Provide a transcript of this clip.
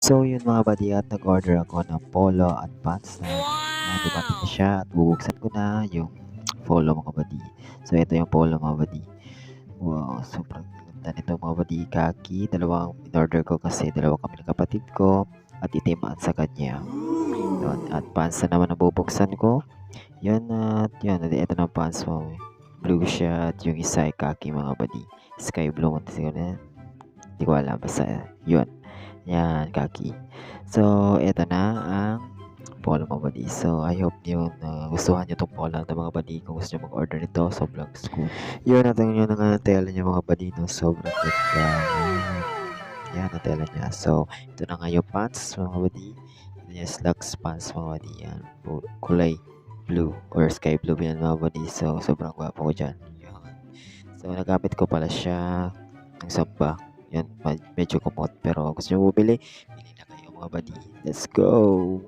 So yun mga buddy at nag-order ako ng polo at pants na dumating na siya at bubuksan ko na yung polo mga buddy. So ito yung polo mga buddy. Wow, sobrang ganda nito mga buddy. Kaki, dalawang in-order ko kasi dalawa kami ng kapatid ko at itim at sa kanya. Yun, at pants na naman ang bubuksan ko. Yan at yun, ito na pants mo. Blue siya at yung isa ay kaki mga buddy. Sky blue mo siguro na. Hindi ko alam basta yun. Yan, kaki. So, eto na ang polo mga buddy. So, I hope yun gustuhan nyo itong polo ng mga buddy. Kung gusto nyo mag-order nito, sobrang scoop. Yun, natin yun ang tela niya mga buddy. No? Sobrang ganda. Yan, ang tela niya. So, ito na nga yung pants mga buddy. Ito yung slacks pants mga buddy. Yan, kulay blue or sky blue yan mga buddy. So, sobrang gwapo ko dyan. Yan. So, nagamit ko pala siya ng samba. Yan, medyo kumot. Pero gusto nyo bumili, bili na kayo mga buddy. Let's go!